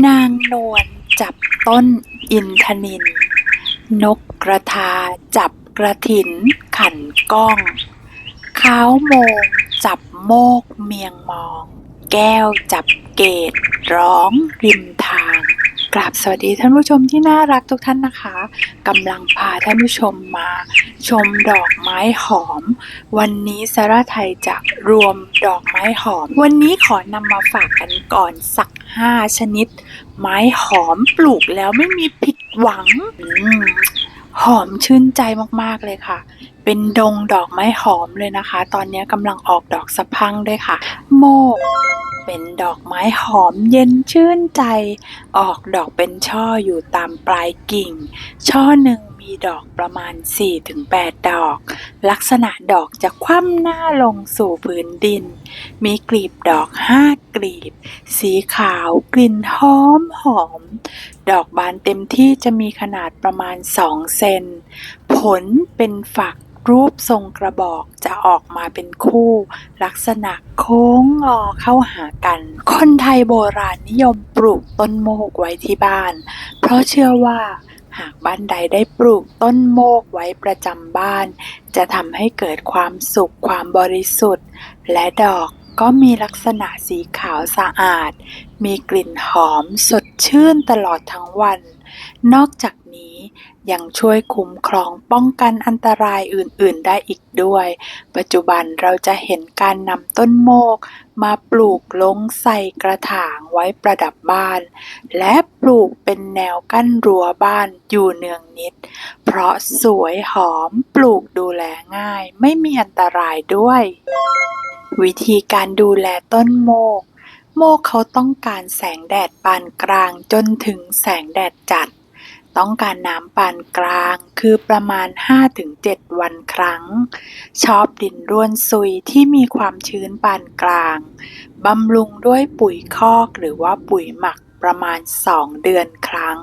นางนวลจับต้นอินทนิลนกกระทาจับกระถินขันก้องค้าวโมงจับโมกเมียงมองแก้วจับเกตร้องริมทางกราบสวัสดีท่านผู้ชมที่น่ารักทุกท่านนะคะกำลังพาท่านผู้ชมมาชมดอกไม้หอมวันนี้สาระไทยจะรวมดอกไม้หอมวันนี้ขอนำมาฝากกันก่อนสัก5 ชนิดไม้หอมปลูกแล้วไม่มีผิดหวังหอมชื่นใจมากๆเลยค่ะเป็นดงดอกไม้หอมเลยนะคะตอนนี้กำลังออกดอกสะพรั่งด้วยค่ะโมกเป็นดอกไม้หอมเย็นชื่นใจออกดอกเป็นช่ออยู่ตามปลายกิ่งช่อหนึ่งมีดอกประมาณ 4-8 ดอกลักษณะดอกจะคว่ำหน้าลงสู่พื้นดินมีกลีบดอก5 กลีบสีขาวกลิ่นหอมดอกบานเต็มที่จะมีขนาดประมาณ2 เซนผลเป็นฝักรูปทรงกระบอกจะออกมาเป็นคู่ลักษณะโค้งงอเข้าหากันคนไทยโบราณนิยมปลูกต้นโมกไว้ที่บ้านเพราะเชื่อว่าหากบ้านใดได้ปลูกต้นโมกไว้ประจำบ้านจะทำให้เกิดความสุขความบริสุทธิ์และดอกก็มีลักษณะสีขาวสะอาดมีกลิ่นหอมสดชื่นตลอดทั้งวันนอกจากนี้ยังช่วยคุ้มครองป้องกันอันตรายอื่นๆได้อีกด้วยปัจจุบันเราจะเห็นการนำต้นโมกมาปลูกลงใส่กระถางไว้ประดับบ้านและปลูกเป็นแนวกั้นรั้วบ้านอยู่เนืองนิดเพราะสวยหอมปลูกดูแลง่ายไม่มีอันตรายด้วยวิธีการดูแลต้นโมกเขาต้องการแสงแดดปานกลางจนถึงแสงแดดจัดต้องการน้ำปานกลางคือประมาณ 5-7 วันครั้งชอบดินร่วนซุยที่มีความชื้นปานกลางบำรุงด้วยปุ๋ยคอกหรือว่าปุ๋ยหมักประมาณ2 เดือนครั้ง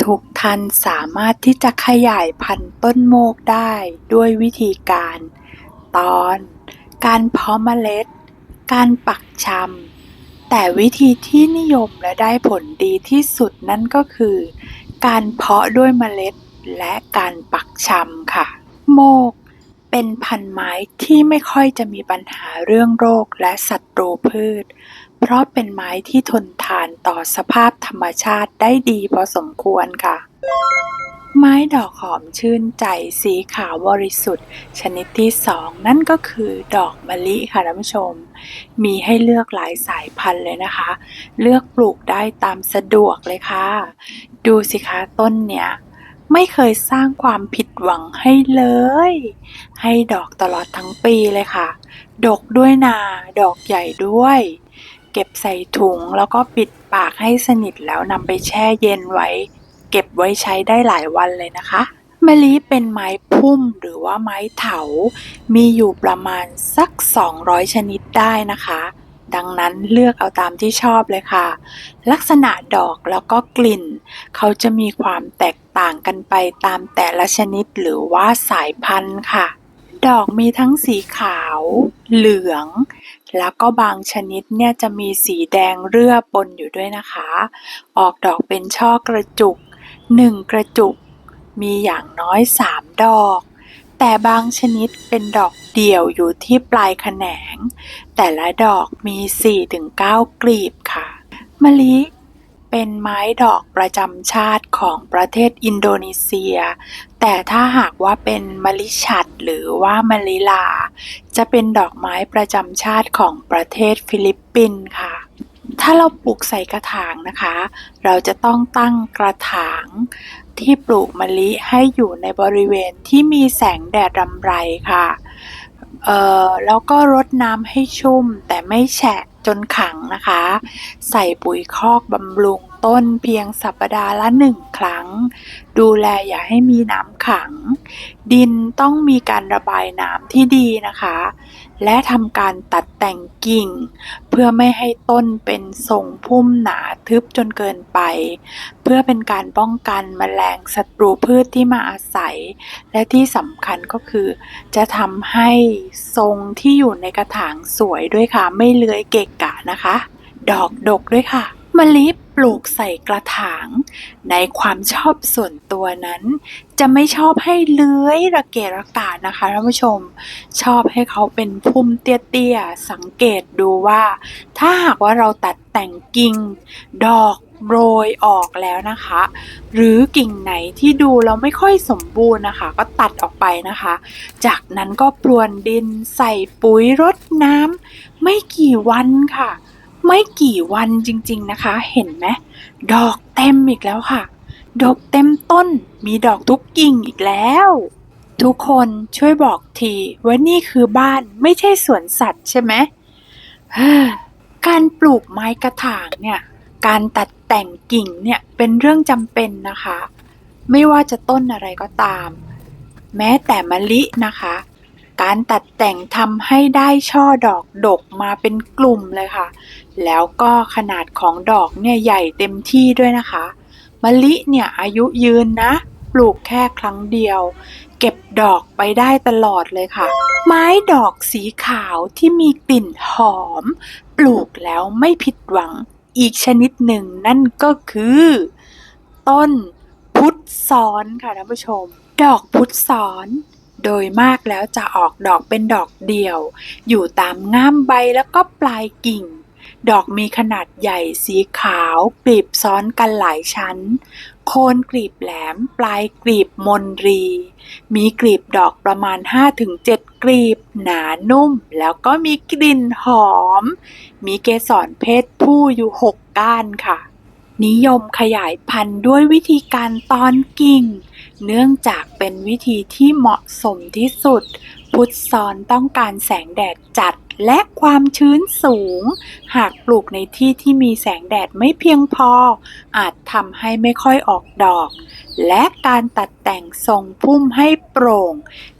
ทุกท่านสามารถที่จะขยายพันธุ์ต้นโมกได้ด้วยวิธีการตอนการเพาะเมล็ดการปักชำแต่วิธีที่นิยมและได้ผลดีที่สุดนั่นก็คือการเพาะด้วยเมล็ดและการปักชำค่ะโมกเป็นพันธุ์ไม้ที่ไม่ค่อยจะมีปัญหาเรื่องโรคและศัตรูพืชเพราะเป็นไม้ที่ทนทานต่อสภาพธรรมชาติได้ดีพอสมควรค่ะไม้ดอกหอมชื่นใจสีขาวบริสุทธิ์ชนิดที่2นั่นก็คือดอกมะลิค่ะท่านผู้ชมมีให้เลือกหลายสายพันธุ์เลยนะคะเลือกปลูกได้ตามสะดวกเลยค่ะดูสิคะต้นเนี้ยไม่เคยสร้างความผิดหวังให้เลยให้ดอกตลอดทั้งปีเลยค่ะดกด้วยนาดอกใหญ่ด้วยเก็บใส่ถุงแล้วก็ปิดปากให้สนิทแล้วนำไปแช่เย็นไว้เก็บไว้ใช้ได้หลายวันเลยนะคะมะลิเป็นไม้พุ่มหรือว่าไม้เถามีอยู่ประมาณสัก200 ชนิดได้นะคะดังนั้นเลือกเอาตามที่ชอบเลยค่ะลักษณะดอกแล้วก็กลิ่นเขาจะมีความแตกต่างกันไปตามแต่ละชนิดหรือว่าสายพันธุ์ค่ะดอกมีทั้งสีขาวเหลืองแล้วก็บางชนิดเนี่ยจะมีสีแดงเรื่อปนอยู่ด้วยนะคะออกดอกเป็นช่อกระจุก1 กระจุกมีอย่างน้อย3 ดอกแต่บางชนิดเป็นดอกเดี่ยวอยู่ที่ปลายแขนงแต่ละดอกมี 4-9 กลีบค่ะมะลิเป็นไม้ดอกประจำชาติของประเทศอินโดนีเซียแต่ถ้าหากว่าเป็นมะลิฉัตรหรือว่ามะลิลาจะเป็นดอกไม้ประจำชาติของประเทศฟิลิปปินส์ค่ะถ้าเราปลูกใส่กระถางนะคะเราจะต้องตั้งกระถางที่ปลูกมะลิให้อยู่ในบริเวณที่มีแสงแดดรำไรค่ะแล้วก็รดน้ำให้ชุ่มแต่ไม่แฉะจนขังนะคะใส่ปุ๋ยคอกบำรุงต้นเพียงสัปดาห์ละ1 ครั้งดูแลอย่าให้มีน้ำขังดินต้องมีการระบายน้ำที่ดีนะคะและทำการตัดแต่งกิ่งเพื่อไม่ให้ต้นเป็นทรงพุ่มหนาทึบจนเกินไปเพื่อเป็นการป้องกันแมลงศัตรูพืชที่มาอาศัยและที่สำคัญก็คือจะทำให้ทรงที่อยู่ในกระถางสวยด้วยค่ะไม่เลื้อยเกะกะนะคะดอกดกด้วยค่ะ มะลิปลูกใส่กระถางในความชอบส่วนตัวนั้นจะไม่ชอบให้เลื้อยระเกะระกะนะคะท่านผู้ชมชอบให้เขาเป็นพุ่มเตี้ยๆสังเกตดูว่าถ้าหากว่าเราตัดแต่งกิ่งดอกโรยออกแล้วนะคะหรือกิ่งไหนที่ดูเราไม่ค่อยสมบูรณ์นะคะก็ตัดออกไปนะคะจากนั้นก็พรวนดินใส่ปุ๋ยรดน้ำไม่กี่วันค่ะไม่กี่วันจริงๆนะคะเห็นไหมดอกเต็มอีกแล้วค่ะดอกเต็มต้นมีดอกทุกกิ่งอีกแล้วทุกคนช่วยบอกทีว่านี่คือบ้านไม่ใช่สวนสัตว์ใช่ไหม การปลูกไม้กระถางเนี่ยการตัดแต่งกิ่งเนี่ยเป็นเรื่องจำเป็นนะคะไม่ว่าจะต้นอะไรก็ตามแม้แต่มะลินะคะการตัดแต่งทำให้ได้ช่อดอกดกมาเป็นกลุ่มเลยค่ะแล้วก็ขนาดของดอกเนี่ยใหญ่เต็มที่ด้วยนะคะมะลิเนี่ยอายุยืนนะปลูกแค่ครั้งเดียวเก็บดอกไปได้ตลอดเลยค่ะไม้ดอกสีขาวที่มีกลิ่นหอมปลูกแล้วไม่ผิดหวังอีกชนิดหนึ่งนั่นก็คือต้นพุทธซ้อนค่ะท่านผู้ชมดอกพุทธซ้อนโดยมากแล้วจะออกดอกเป็นดอกเดี่ยวอยู่ตามง่ามใบแล้วก็ปลายกิ่งดอกมีขนาดใหญ่สีขาวกลีบซ้อนกันหลายชั้นโคนกลีบแหลมปลายกลีบมนรีมีกลีบดอกประมาณ 5-7 กลีบหนานุ่มแล้วก็มีกลิ่นหอมมีเกสรเพศผู้อยู่6ก้านค่ะนิยมขยายพันธุ์ด้วยวิธีการตอนกิ่งเนื่องจากเป็นวิธีที่เหมาะสมที่สุดพุทธซ้อนต้องการแสงแดดจัดและความชื้นสูงหากปลูกในที่ที่มีแสงแดดไม่เพียงพออาจทำให้ไม่ค่อยออกดอกและการตัดแต่งทรงพุ่มให้โปร่ง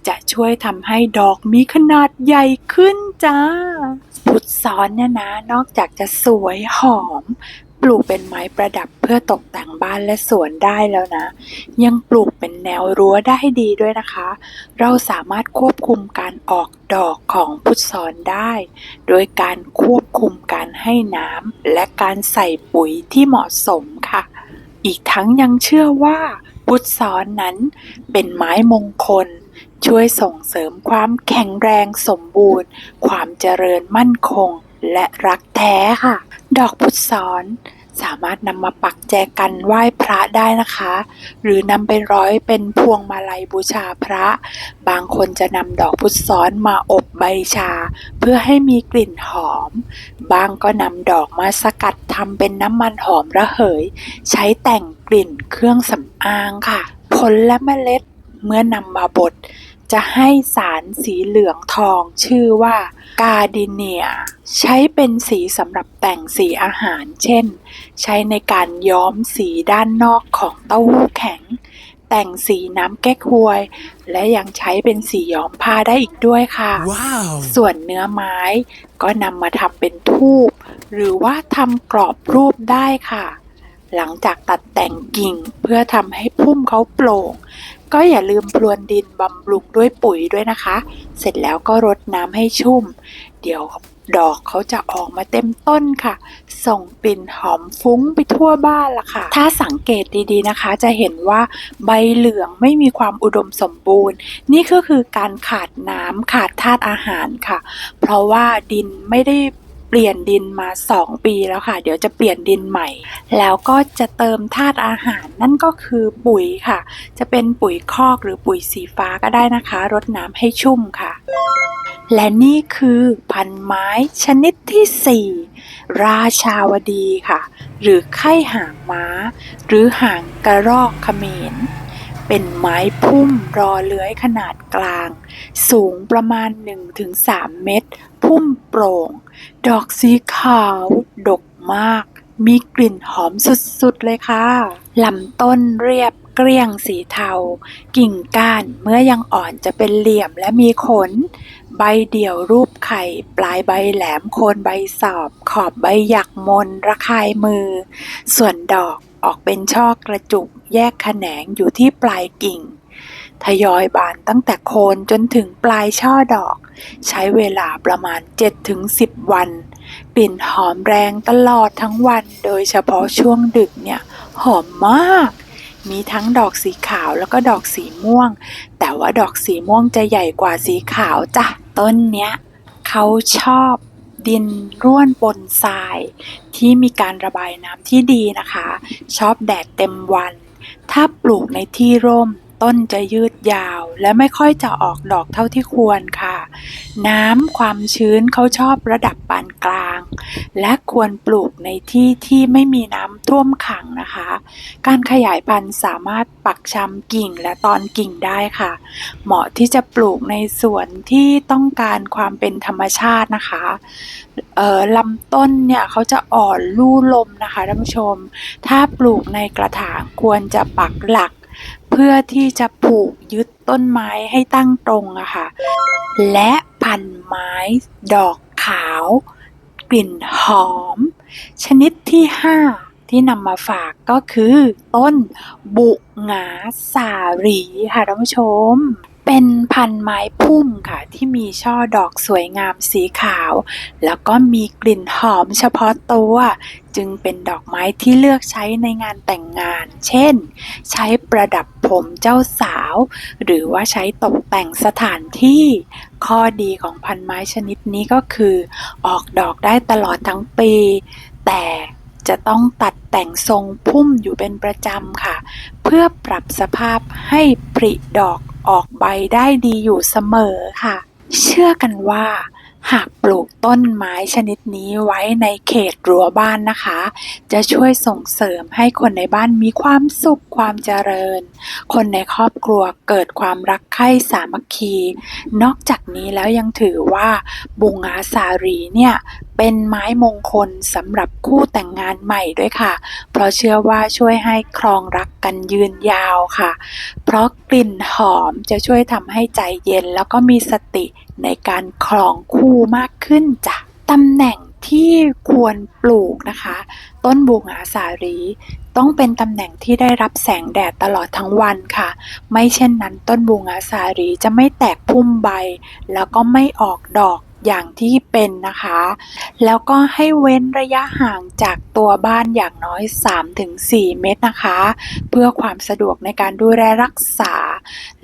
จะช่วยทำให้ดอกมีขนาดใหญ่ขึ้นจ้าพุทธซ้อนเนี่ยนะนอกจากจะสวยหอมปลูกเป็นไม้ประดับเพื่อตกแต่งบ้านและสวนได้แล้วนะยังปลูกเป็นแนวรั้วได้ดีด้วยนะคะเราสามารถควบคุมการออกดอกของพุทธซ้อนได้โดยการควบคุมการให้น้ำและการใส่ปุ๋ยที่เหมาะสมค่ะอีกทั้งยังเชื่อว่าพุทธซ้อนนั้นเป็นไม้มงคลช่วยส่งเสริมความแข็งแรงสมบูรณ์ความเจริญมั่นคงและรักแท้ค่ะดอกพุทธซ้อนสามารถนำมาปักแจกันไหว้พระได้นะคะหรือนำไปร้อยเป็นพวงมาลัยบูชาพระบางคนจะนำดอกพุทธซ้อนมาอบใบชาเพื่อให้มีกลิ่นหอมบางก็นำดอกมาสกัดทำเป็นน้ำมันหอมระเหยใช้แต่งกลิ่นเครื่องสำอางค่ะผลและเมล็ดเมื่อนำมาบดจะให้สารสีเหลืองทองชื่อว่ากาดิเนียใช้เป็นสีสำหรับแต่งสีอาหารเช่นใช้ในการย้อมสีด้านนอกของเต้าหู้แข็งแต่งสีน้ำแก๊กฮวยและยังใช้เป็นสีย้อมผ้าได้อีกด้วยค่ะ wow. ส่วนเนื้อไม้ก็นำมาทำเป็นธูปหรือว่าทำกรอบรูปได้ค่ะหลังจากตัดแต่งกิ่งเพื่อทำให้พุ่มเขาโปร่งก็อย่าลืมพรวนดินบำรุงด้วยปุ๋ยด้วยนะคะเสร็จแล้วก็รดน้ำให้ชุ่มเดี๋ยวดอกเขาจะออกมาเต็มต้นค่ะส่งกลิ่นหอมฟุ้งไปทั่วบ้านละค่ะถ้าสังเกตดีๆนะคะจะเห็นว่าใบเหลืองไม่มีความอุดมสมบูรณ์นี่ก็คือการขาดน้ำขาดธาตุอาหารค่ะเพราะว่าดินไม่ได้เปลี่ยนดินมา2 ปีแล้วค่ะเดี๋ยวจะเปลี่ยนดินใหม่แล้วก็จะเติมธาตุอาหารนั่นก็คือปุ๋ยค่ะจะเป็นปุ๋ยคอกหรือปุ๋ยสีฟ้าก็ได้นะคะรดน้ำให้ชุ่มค่ะและนี่คือพันไม้ชนิดที่4ราชาวดีค่ะหรือไข่หางม้าหรือหางกระรอกเขมรเป็นไม้พุ่มรอเลื้อยขนาดกลางสูงประมาณ 1-3 เมตรพุ่มโปร่งดอกสีขาวดกมากมีกลิ่นหอมสุดๆเลยค่ะลำต้นเรียบเกลี้ยงสีเทากิ่งก้านเมื่อยังอ่อนจะเป็นเหลี่ยมและมีขนใบเดี่ยวรูปไข่ปลายใบแหลมโคนใบสอบขอบใบหยักมนระคายมือส่วนดอกออกเป็นช่อกระจุกแยกแขนงอยู่ที่ปลายกิ่งทยอยบานตั้งแต่โคนจนถึงปลายช่อดอกใช้เวลาประมาณ 7-10 วัน กลิ่นหอมแรงตลอดทั้งวันโดยเฉพาะช่วงดึกเนี่ยหอมมากมีทั้งดอกสีขาวแล้วก็ดอกสีม่วงแต่ว่าดอกสีม่วงจะใหญ่กว่าสีขาวจ้ะต้นเนี้ยเขาชอบดินร่วนบนทรายที่มีการระบายน้ำที่ดีนะคะชอบแดดเต็มวันถ้าปลูกในที่ร่มต้นจะยืดยาวและไม่ค่อยจะออกดอกเท่าที่ควรค่ะน้ำความชื้นเขาชอบระดับปานกลางและควรปลูกในที่ที่ไม่มีน้ำท่วมขังนะคะการขยายพันธุ์สามารถปักชำกิ่งและตอนกิ่งได้ค่ะเหมาะที่จะปลูกในสวนที่ต้องการความเป็นธรรมชาตินะคะลำต้นเนี่ยเขาจะอ่อนลู่ลมนะคะท่านผู้ชมถ้าปลูกในกระถางควรจะปักหลักเพื่อที่จะผูกยึดต้นไม้ให้ตั้งตรงอะค่ะและพันไม้ดอกขาวกลิ่นหอมชนิดที่5ที่นำมาฝากก็คือต้นบุหงาสาลีค่ะท่านผู้ชมเป็นพันไม้พุ่มค่ะที่มีช่อดอกสวยงามสีขาวแล้วก็มีกลิ่นหอมเฉพาะตัวจึงเป็นดอกไม้ที่เลือกใช้ในงานแต่งงานเช่นใช้ประดับผมเจ้าสาวหรือว่าใช้ตกแต่งสถานที่ข้อดีของพันไม้ชนิดนี้ก็คือออกดอกได้ตลอดทั้งปีแต่จะต้องตัดแต่งทรงพุ่มอยู่เป็นประจำค่ะเพื่อปรับสภาพให้ผลิดอกออกใบได้ดีอยู่เสมอค่ะเชื่อกันว่าหากปลูกต้นไม้ชนิดนี้ไว้ในเขตรั้วบ้านนะคะจะช่วยส่งเสริมให้คนในบ้านมีความสุขความเจริญคนในครอบครัวเกิดความรักใคร่สามัคคีนอกจากนี้แล้วยังถือว่าบุหงาสาลีเนี่ยเป็นไม้มงคลสำหรับคู่แต่งงานใหม่ด้วยค่ะเพราะเชื่อว่าช่วยให้ครองรักกันยืนยาวค่ะเพราะกลิ่นหอมจะช่วยทำให้ใจเย็นแล้วก็มีสติในการครองคู่มากขึ้นจ้ะตำแหน่งที่ควรปลูกนะคะต้นบุหงาสาลีต้องเป็นตำแหน่งที่ได้รับแสงแดดตลอดทั้งวันค่ะไม่เช่นนั้นต้นบุหงาสาลีจะไม่แตกพุ่มใบแล้วก็ไม่ออกดอกอย่างที่เป็นนะคะแล้วก็ให้เว้นระยะห่างจากตัวบ้านอย่างน้อย 3-4 เมตรนะคะเพื่อความสะดวกในการดูแลรักษา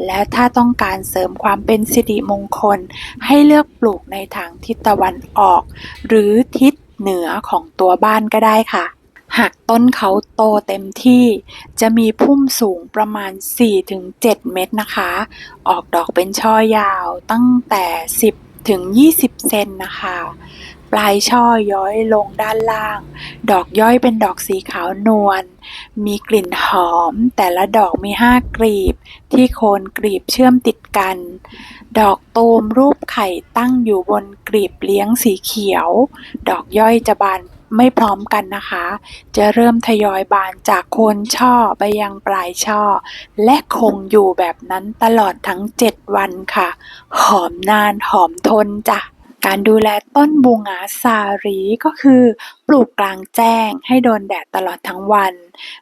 และถ้าต้องการเสริมความเป็นสิริมงคลให้เลือกปลูกในทางทิศตะวันออกหรือทิศเหนือของตัวบ้านก็ได้ค่ะหากต้นเขาโตเต็มที่จะมีพุ่มสูงประมาณ 4-7 เมตรนะคะออกดอกเป็นช่อยาวตั้งแต่10-20 เซนนะคะปลายช่อย้อยลงด้านล่างดอกย่อยเป็นดอกสีขาวนวลมีกลิ่นหอมแต่ละดอกมี5 กลีบที่โคนกลีบเชื่อมติดกันดอกตูมรูปไข่ตั้งอยู่บนกลีบเลี้ยงสีเขียวดอกย่อยจะบานไม่พร้อมกันนะคะจะเริ่มทยอยบานจากโคนช่อไปยังปลายช่อและคงอยู่แบบนั้นตลอดทั้ง7 วันค่ะหอมนานหอมทนจ้ะการดูแลต้นบุหงาสาลีก็คือปลูกกลางแจ้งให้โดนแดดตลอดทั้งวัน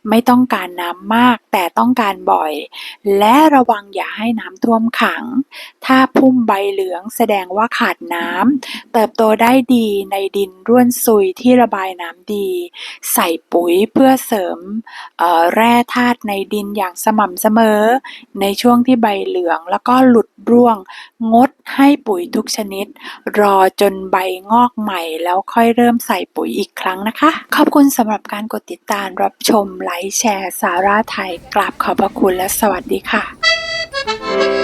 ไม่ต้องการน้ำมากแต่ต้องการบ่อยและระวังอย่าให้น้ำท่วมขังถ้าพุ่มใบเหลืองแสดงว่าขาดน้ำเติบโตได้ดีในดินร่วนซุยที่ระบายน้ำดีใส่ปุ๋ยเพื่อเสริมแร่ธาตุในดินอย่างสม่ำเสมอในช่วงที่ใบเหลืองแล้วก็หลุดร่วงงดให้ปุ๋ยทุกชนิดรอจนใบงอกใหม่แล้วค่อยเริ่มใส่ปุ๋ยอีกครั้งนะคะขอบคุณสำหรับการกดติดตามรับชมไลค์แชร์สาระไทยกราบขอบพระคุณและสวัสดีค่ะ